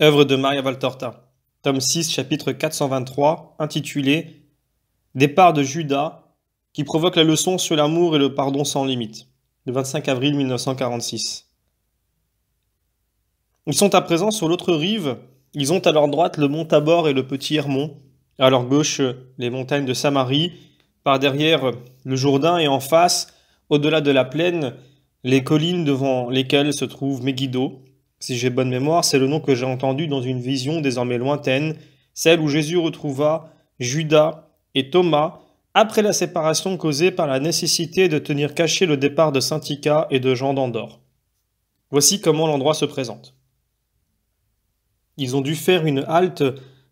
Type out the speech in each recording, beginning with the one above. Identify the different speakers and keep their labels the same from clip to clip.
Speaker 1: Œuvre de Maria Valtorta, tome 6, chapitre 423, intitulé Départ de Judas, qui provoque la leçon sur l'amour et le pardon sans limite, le 25 avril 1946. Ils sont à présent sur l'autre rive, ils ont à leur droite le mont Tabor et le petit Hermon, à leur gauche les montagnes de Samarie, par derrière le Jourdain et en face, au-delà de la plaine, les collines devant lesquelles se trouve Megiddo. Si j'ai bonne mémoire, c'est le nom que j'ai entendu dans une vision désormais lointaine, celle où Jésus retrouva Judas et Thomas après la séparation causée par la nécessité de tenir caché le départ de Saint-Ica et de Jean d'Andorre. Voici comment l'endroit se présente. Ils ont dû faire une halte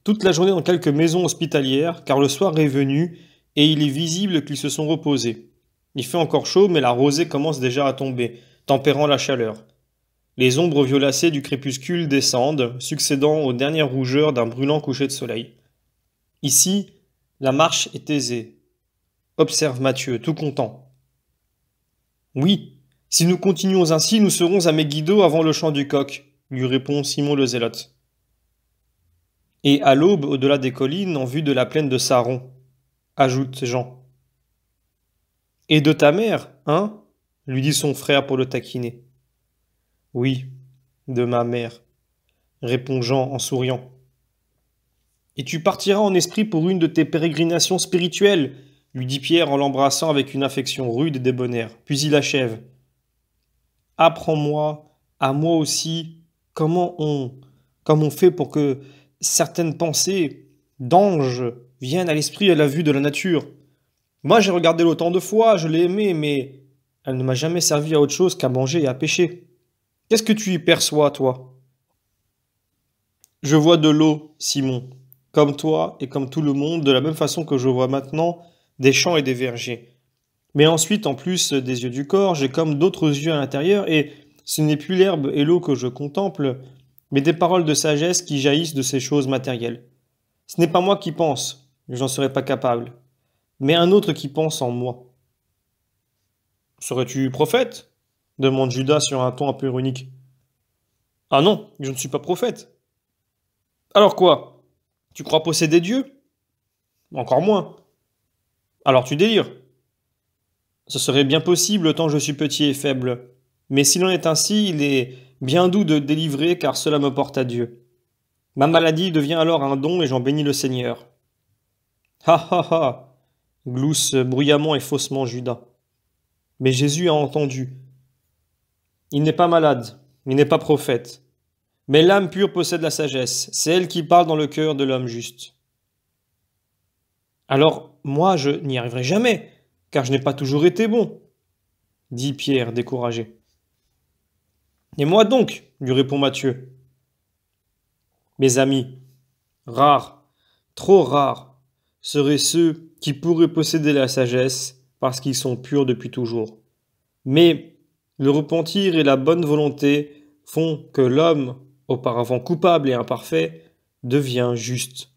Speaker 1: toute la journée dans quelques maisons hospitalières, car le soir est venu et il est visible qu'ils se sont reposés. Il fait encore chaud, mais la rosée commence déjà à tomber, tempérant la chaleur. Les ombres violacées du crépuscule descendent, succédant aux dernières rougeurs d'un brûlant coucher de soleil. Ici, la marche est aisée, observe Matthieu, tout content. Oui, si nous continuons ainsi, nous serons à Megiddo avant le chant du coq, lui répond Simon le Zélote. Et à l'aube, au-delà des collines, en vue de la plaine de Saron, ajoute Jean. Et de ta mère, hein lui dit son frère pour le taquiner. Oui, de ma mère, répond Jean en souriant. Et tu partiras en esprit pour une de tes pérégrinations spirituelles, lui dit Pierre en l'embrassant avec une affection rude et débonnaire. Puis il achève. Apprends-moi, à moi aussi, comme on fait pour que certaines pensées d'anges viennent à l'esprit à la vue de la nature. Moi j'ai regardé l'autant de fois, je l'ai aimée, mais elle ne m'a jamais servi à autre chose qu'à manger et à pêcher. Qu'est-ce que tu y perçois, toi? Je vois de l'eau, Simon, comme toi et comme tout le monde, de la même façon que je vois maintenant des champs et des vergers. Mais ensuite, en plus des yeux du corps, j'ai comme d'autres yeux à l'intérieur, et ce n'est plus l'herbe et l'eau que je contemple, mais des paroles de sagesse qui jaillissent de ces choses matérielles. Ce n'est pas moi qui pense, j'en serais pas capable, mais un autre qui pense en moi. Serais-tu prophète? Demande Judas sur un ton un peu ironique. Ah non, je ne suis pas prophète. Alors quoi? Tu crois posséder Dieu? Encore moins. Alors tu délires. Ce serait bien possible tant je suis petit et faible. Mais s'il en est ainsi, il est bien doux de délivrer car cela me porte à Dieu. Ma maladie devient alors un don et j'en bénis le Seigneur. Ha ha ha, glousse bruyamment et faussement Judas. Mais Jésus a entendu. Il n'est pas malade, il n'est pas prophète. Mais l'âme pure possède la sagesse, c'est elle qui parle dans le cœur de l'homme juste. Alors, moi, je n'y arriverai jamais, car je n'ai pas toujours été bon, dit Pierre, découragé. Et moi donc, lui répond Matthieu. Mes amis, rares, trop rares, seraient ceux qui pourraient posséder la sagesse parce qu'ils sont purs depuis toujours. Mais le repentir et la bonne volonté font que l'homme, auparavant coupable et imparfait, devient juste.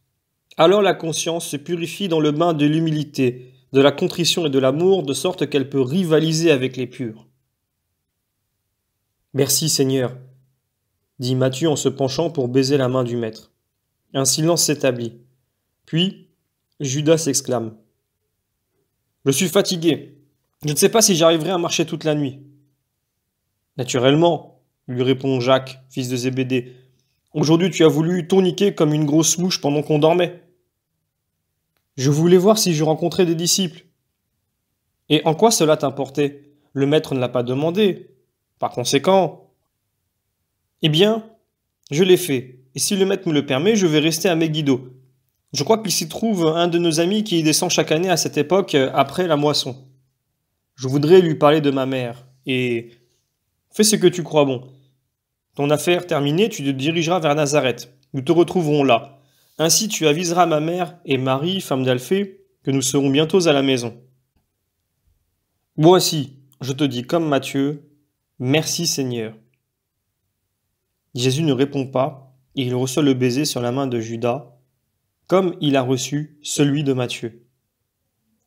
Speaker 1: Alors la conscience se purifie dans le bain de l'humilité, de la contrition et de l'amour, de sorte qu'elle peut rivaliser avec les purs. Merci Seigneur, dit Matthieu en se penchant pour baiser la main du maître. Un silence s'établit. Puis, Judas s'exclame. Je suis fatigué. Je ne sais pas si j'arriverai à marcher toute la nuit. Naturellement, lui répond Jacques, fils de Zébédée. Aujourd'hui tu as voulu tourniquer comme une grosse mouche pendant qu'on dormait. Je voulais voir si je rencontrais des disciples. Et en quoi cela t'importait? Le maître ne l'a pas demandé. Par conséquent, eh bien, je l'ai fait. Et si le maître me le permet, je vais rester à Megiddo. Je crois qu'il s'y trouve un de nos amis qui y descend chaque année à cette époque après la moisson. Je voudrais lui parler de ma mère. Et fais ce que tu crois bon. Ton affaire terminée, tu te dirigeras vers Nazareth. Nous te retrouverons là. Ainsi tu aviseras ma mère et Marie, femme d'Alphée, que nous serons bientôt à la maison. Voici, je te dis comme Matthieu, merci Seigneur. Jésus ne répond pas, et il reçoit le baiser sur la main de Judas, comme il a reçu celui de Matthieu.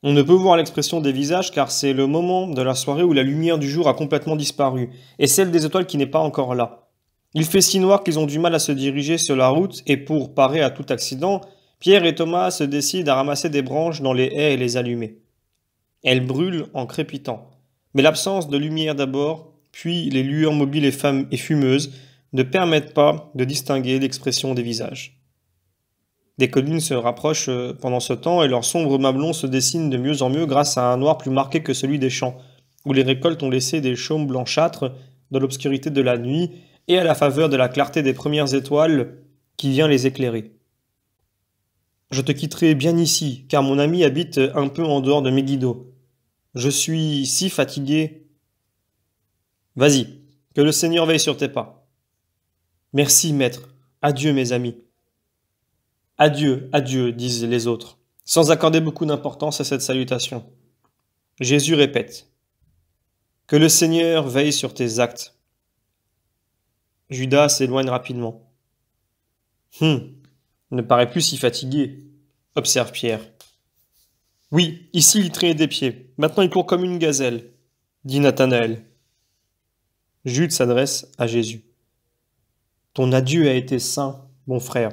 Speaker 1: On ne peut voir l'expression des visages car c'est le moment de la soirée où la lumière du jour a complètement disparu, et celle des étoiles qui n'est pas encore là. Il fait si noir qu'ils ont du mal à se diriger sur la route et pour parer à tout accident, Pierre et Thomas se décident à ramasser des branches dans les haies et les allumer. Elles brûlent en crépitant. Mais l'absence de lumière d'abord, puis les lueurs mobiles et fumeuses ne permettent pas de distinguer l'expression des visages. Des collines se rapprochent pendant ce temps et leurs sombres mamelons se dessinent de mieux en mieux grâce à un noir plus marqué que celui des champs, où les récoltes ont laissé des chaumes blanchâtres dans l'obscurité de la nuit et à la faveur de la clarté des premières étoiles qui vient les éclairer. Je te quitterai bien ici, car mon ami habite un peu en dehors de Megiddo. Je suis si fatigué. Vas-y, que le Seigneur veille sur tes pas. Merci, maître. Adieu, mes amis. Adieu, adieu, disent les autres, sans accorder beaucoup d'importance à cette salutation. Jésus répète. Que le Seigneur veille sur tes actes. Judas s'éloigne rapidement. Ne paraît plus si fatigué, observe Pierre. Oui, ici il traînait des pieds, maintenant il court comme une gazelle, dit Nathanaël. Jude s'adresse à Jésus. Ton adieu a été saint, mon frère.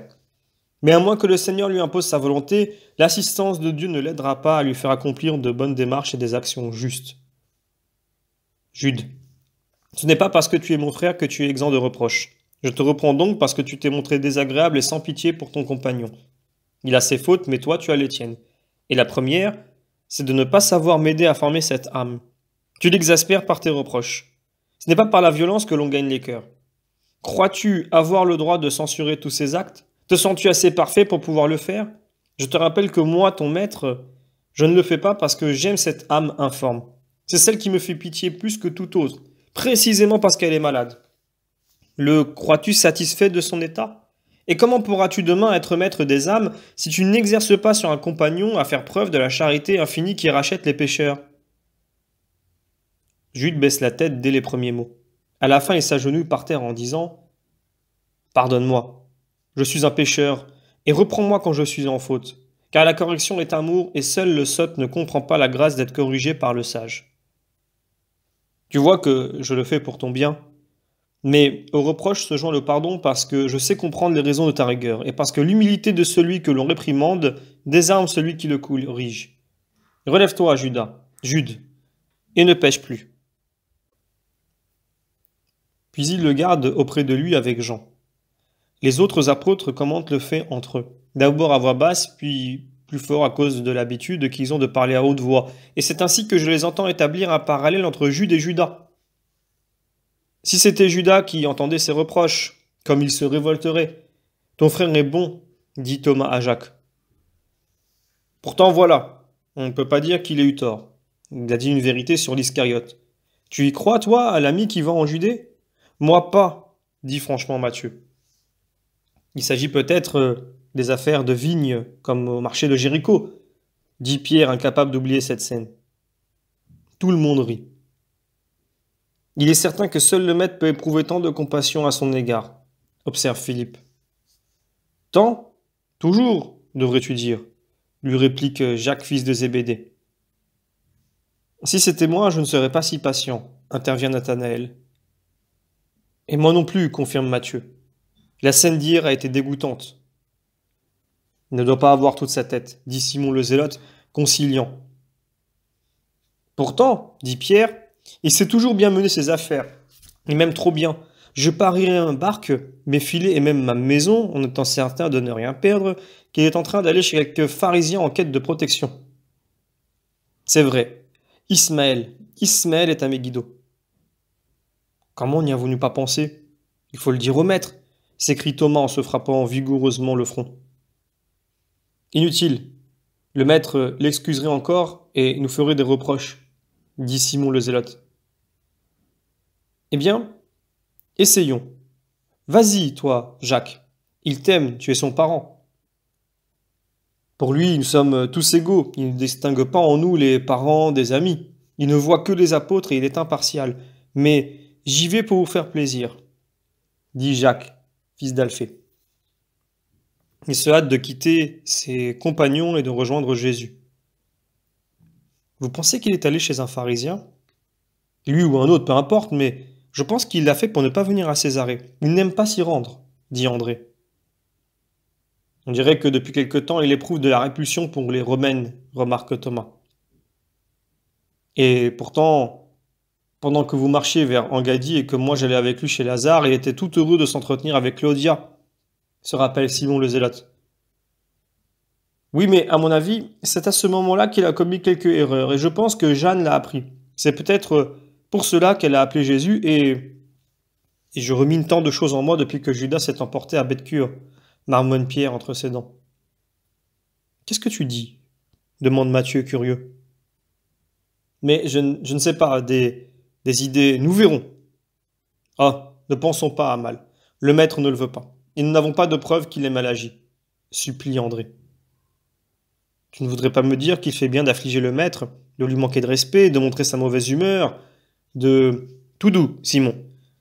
Speaker 1: Mais à moins que le Seigneur lui impose sa volonté, l'assistance de Dieu ne l'aidera pas à lui faire accomplir de bonnes démarches et des actions justes. Jude, ce n'est pas parce que tu es mon frère que tu es exempt de reproches. Je te reprends donc parce que tu t'es montré désagréable et sans pitié pour ton compagnon. Il a ses fautes, mais toi tu as les tiennes. Et la première, c'est de ne pas savoir m'aider à former cette âme. Tu l'exaspères par tes reproches. Ce n'est pas par la violence que l'on gagne les cœurs. Crois-tu avoir le droit de censurer tous ces actes? Te sens-tu assez parfait pour pouvoir le faire? Je te rappelle que moi, ton maître, je ne le fais pas parce que j'aime cette âme informe. C'est celle qui me fait pitié plus que tout autre, précisément parce qu'elle est malade. Le crois-tu satisfait de son état? Et comment pourras-tu demain être maître des âmes si tu n'exerces pas sur un compagnon à faire preuve de la charité infinie qui rachète les pécheurs? Jude baisse la tête dès les premiers mots. À la fin, il s'agenouille par terre en disant « Pardonne-moi, je suis un pécheur, et reprends-moi quand je suis en faute, car la correction est amour, et seul le sot ne comprend pas la grâce d'être corrigé par le sage. Tu vois que je le fais pour ton bien, mais au reproche se joint le pardon parce que je sais comprendre les raisons de ta rigueur, et parce que l'humilité de celui que l'on réprimande désarme celui qui le corrige. Relève-toi, Jude, et ne pêche plus. » Puis il le garde auprès de lui avec Jean. Les autres apôtres commentent le fait entre eux, d'abord à voix basse, puis plus fort à cause de l'habitude qu'ils ont de parler à haute voix, et c'est ainsi que je les entends établir un parallèle entre Jude et Judas. Si c'était Judas qui entendait ces reproches, comme il se révolterait. Ton frère est bon, dit Thomas à Jacques. Pourtant voilà, on ne peut pas dire qu'il ait eu tort. Il a dit une vérité sur l'Iscariote. Tu y crois, toi, à l'ami qui va en Judée? Moi pas, dit franchement Matthieu. Il s'agit peut-être des affaires de vigne, comme au marché de Jéricho, dit Pierre, incapable d'oublier cette scène. Tout le monde rit. Il est certain que seul le maître peut éprouver tant de compassion à son égard, observe Philippe. Tant? Toujours, devrais-tu dire, lui réplique Jacques, fils de Zébédée. Si c'était moi, je ne serais pas si patient, intervient Nathanaël. Et moi non plus, confirme Matthieu. La scène d'hier a été dégoûtante. Il ne doit pas avoir toute sa tête, dit Simon le Zélote, conciliant. Pourtant, dit Pierre, il sait toujours bien mener ses affaires, et même trop bien. Je parierais un barque, mes filets et même ma maison, en étant certain de ne rien perdre, qu'il est en train d'aller chez quelques pharisiens en quête de protection. C'est vrai, Ismaël est à Megiddo. Comment n'y avons-nous pas pensé? Il faut le dire au maître, s'écrie Thomas en se frappant vigoureusement le front. Inutile. Le maître l'excuserait encore et nous ferait des reproches, dit Simon le Zélote. Eh bien, essayons. Vas-y, toi, Jacques. Il t'aime, tu es son parent. Pour lui, nous sommes tous égaux. Il ne distingue pas en nous les parents des amis. Il ne voit que les apôtres et il est impartial. Mais j'y vais pour vous faire plaisir, dit Jacques, fils d'Alphée. Il se hâte de quitter ses compagnons et de rejoindre Jésus. Vous pensez qu'il est allé chez un pharisien? Lui ou un autre, peu importe, mais Je pense qu'il l'a fait pour ne pas venir à Césarée. Il n'aime pas s'y rendre, dit André. On dirait que depuis quelque temps, il éprouve de la répulsion pour les Romaines, remarque Thomas. Et pourtant, pendant que vous marchiez vers Engadie et que moi j'allais avec lui chez Lazare, il était tout heureux de s'entretenir avec Claudia, se rappelle Simon le Zélote. Oui, mais à mon avis, c'est à ce moment-là qu'il a commis quelques erreurs, et je pense que Jeanne l'a appris. C'est peut-être pour cela qu'elle a appelé Jésus, et je rumine tant de choses en moi depuis que Judas s'est emporté à Bête-Cure, marmonne Pierre entre ses dents. Qu'est-ce que tu dis demande Matthieu, curieux. Mais je ne sais pas, des idées, nous verrons. Ah, ne pensons pas à mal. Le maître ne le veut pas. Et nous n'avons pas de preuve qu'il ait mal agi, supplie André. Tu ne voudrais pas me dire qu'il fait bien d'affliger le maître, de lui manquer de respect, de montrer sa mauvaise humeur, de... Tout doux, Simon.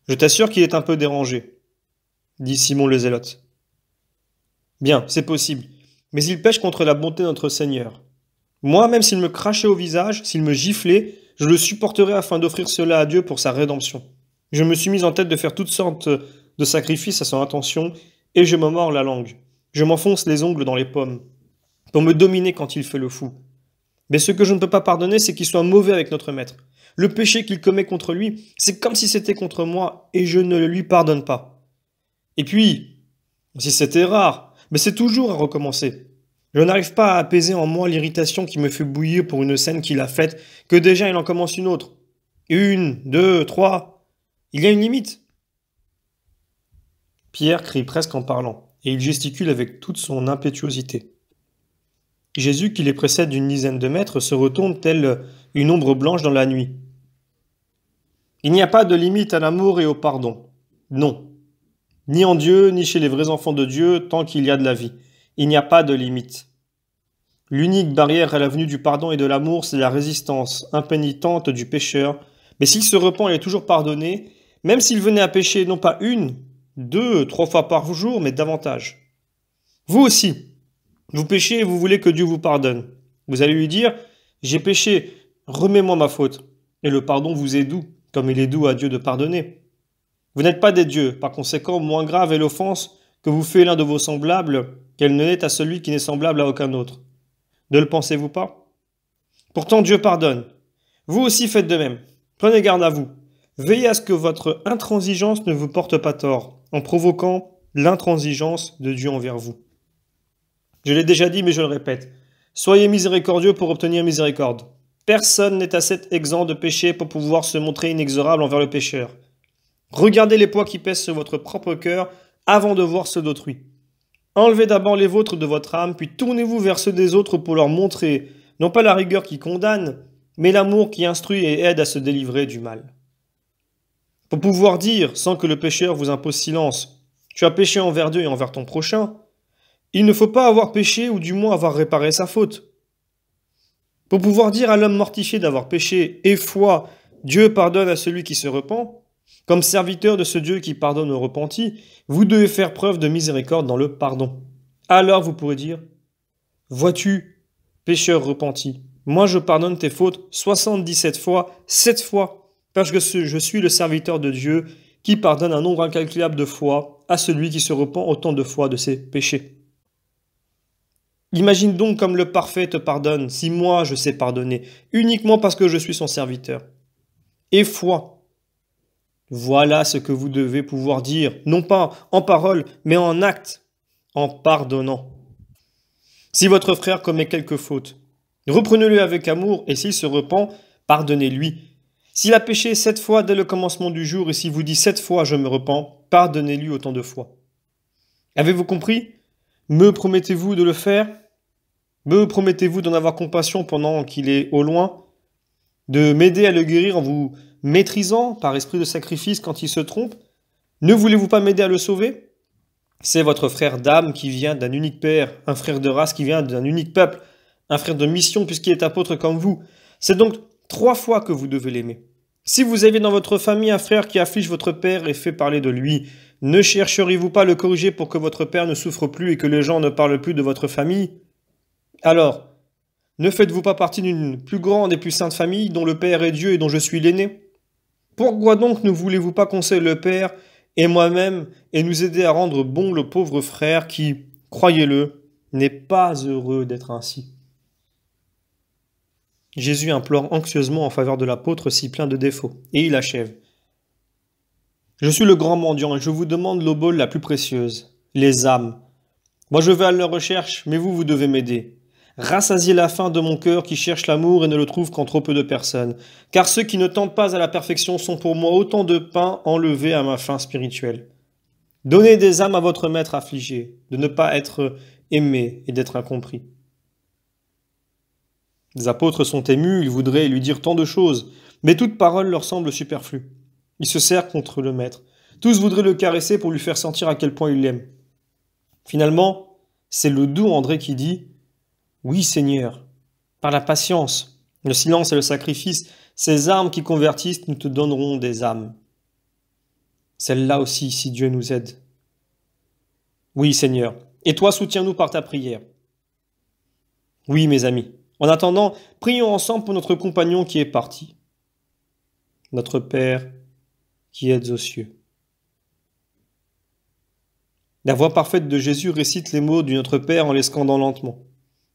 Speaker 1: Je t'assure qu'il est un peu dérangé, dit Simon le Zélote. Bien, c'est possible, mais il pêche contre la bonté de notre Seigneur. Moi, même s'il me crachait au visage, s'il me giflait, je le supporterais afin d'offrir cela à Dieu pour sa rédemption. Je me suis mis en tête de faire toutes sortes de sacrifices à son intention, et je me mords la langue. Je m'enfonce les ongles dans les pommes, pour me dominer quand il fait le fou. Mais ce que je ne peux pas pardonner, c'est qu'il soit mauvais avec notre maître. Le péché qu'il commet contre lui, c'est comme si c'était contre moi, et je ne le lui pardonne pas. Et puis, si c'était rare, mais c'est toujours à recommencer. Je n'arrive pas à apaiser en moi l'irritation qui me fait bouillir pour une scène qu'il a faite, que déjà il en commence une autre. 1, 2, 3. Il y a une limite. Pierre crie presque en parlant, et il gesticule avec toute son impétuosité. Jésus, qui les précède d'une dizaine de mètres, se retourne telle une ombre blanche dans la nuit. Il n'y a pas de limite à l'amour et au pardon. Non. Ni en Dieu, ni chez les vrais enfants de Dieu, tant qu'il y a de la vie. Il n'y a pas de limite. L'unique barrière à la venue du pardon et de l'amour, c'est la résistance impénitente du pécheur. Mais s'il se repent, il est toujours pardonné, même s'il venait à pécher non pas 1, 2, 3 fois par jour, mais davantage. Vous aussi, vous péchez et vous voulez que Dieu vous pardonne. Vous allez lui dire, j'ai péché, remets-moi ma faute. Et le pardon vous est doux, comme il est doux à Dieu de pardonner. Vous n'êtes pas des dieux, par conséquent, moins grave est l'offense que vous fait l'un de vos semblables qu'elle ne l'est à celui qui n'est semblable à aucun autre. Ne le pensez-vous pas? Pourtant Dieu pardonne. Vous aussi faites de même. Prenez garde à vous. Veillez à ce que votre intransigeance ne vous porte pas tort, en provoquant l'intransigeance de Dieu envers vous. Je l'ai déjà dit, mais je le répète. Soyez miséricordieux pour obtenir miséricorde. Personne n'est assez exempt de péché pour pouvoir se montrer inexorable envers le pécheur. Regardez les poids qui pèsent sur votre propre cœur avant de voir ceux d'autrui. Enlevez d'abord les vôtres de votre âme, puis tournez-vous vers ceux des autres pour leur montrer, non pas la rigueur qui condamne, mais l'amour qui instruit et aide à se délivrer du mal. Pour pouvoir dire, sans que le pécheur vous impose silence, tu as péché envers Dieu et envers ton prochain, il ne faut pas avoir péché ou du moins avoir réparé sa faute. Pour pouvoir dire à l'homme mortifié d'avoir péché et foi, Dieu pardonne à celui qui se repent, comme serviteur de ce Dieu qui pardonne aux repentis, vous devez faire preuve de miséricorde dans le pardon. Alors vous pourrez dire, vois-tu, pécheur repenti, moi je pardonne tes fautes 77 fois, 7 fois, parce que je suis le serviteur de Dieu qui pardonne un nombre incalculable de fois à celui qui se repent autant de fois de ses péchés. Imagine donc comme le parfait te pardonne, si moi je sais pardonner, uniquement parce que je suis son serviteur. Et foi. Voilà ce que vous devez pouvoir dire, non pas en parole, mais en acte, en pardonnant. Si votre frère commet quelque faute, reprenez-le avec amour, et s'il se repent, pardonnez-lui. S'il a péché 7 fois dès le commencement du jour, et s'il vous dit 7 fois je me repens, pardonnez-lui autant de fois. Avez-vous compris? Me promettez-vous de le faire? Me promettez-vous d'en avoir compassion pendant qu'il est au loin? De m'aider à le guérir en vous maîtrisant par esprit de sacrifice quand il se trompe? Ne voulez-vous pas m'aider à le sauver? C'est votre frère d'âme qui vient d'un unique père, un frère de race qui vient d'un unique peuple, un frère de mission puisqu'il est apôtre comme vous. C'est donc 3 fois que vous devez l'aimer. Si vous avez dans votre famille un frère qui afflige votre père et fait parler de lui, ne chercheriez-vous pas à le corriger pour que votre père ne souffre plus et que les gens ne parlent plus de votre famille? Alors, ne faites-vous pas partie d'une plus grande et plus sainte famille dont le Père est Dieu et dont je suis l'aîné? Pourquoi donc ne voulez-vous pas conseiller le Père et moi-même et nous aider à rendre bon le pauvre frère qui, croyez-le, n'est pas heureux d'être ainsi? Jésus implore anxieusement en faveur de l'apôtre si plein de défauts, et il achève. Je suis le grand mendiant et je vous demande l'obole la plus précieuse, les âmes. Moi je vais à leur recherche, mais vous devez m'aider. Rassasiez la faim de mon cœur qui cherche l'amour et ne le trouve qu'en trop peu de personnes. Car ceux qui ne tentent pas à la perfection sont pour moi autant de pain enlevé à ma faim spirituelle. Donnez des âmes à votre maître affligé, de ne pas être aimé et d'être incompris. Les apôtres sont émus, ils voudraient lui dire tant de choses, mais toute parole leur semble superflue. Ils se serrent contre le maître. Tous voudraient le caresser pour lui faire sentir à quel point il l'aime. Finalement, c'est le doux André qui dit « Oui, Seigneur, par la patience, le silence et le sacrifice, ces armes qui convertissent, nous te donnerons des âmes. » Celle-là aussi, si Dieu nous aide. Oui, Seigneur, et toi soutiens-nous par ta prière. Oui, mes amis. En attendant, prions ensemble pour notre compagnon qui est parti. Notre Père qui êtes aux cieux. La voix parfaite de Jésus récite les mots du Notre Père en les scandant lentement.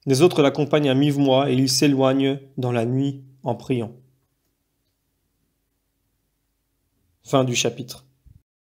Speaker 1: Les autres l'accompagnent à mi-voix et ils s'éloignent dans la nuit en priant. Fin du chapitre.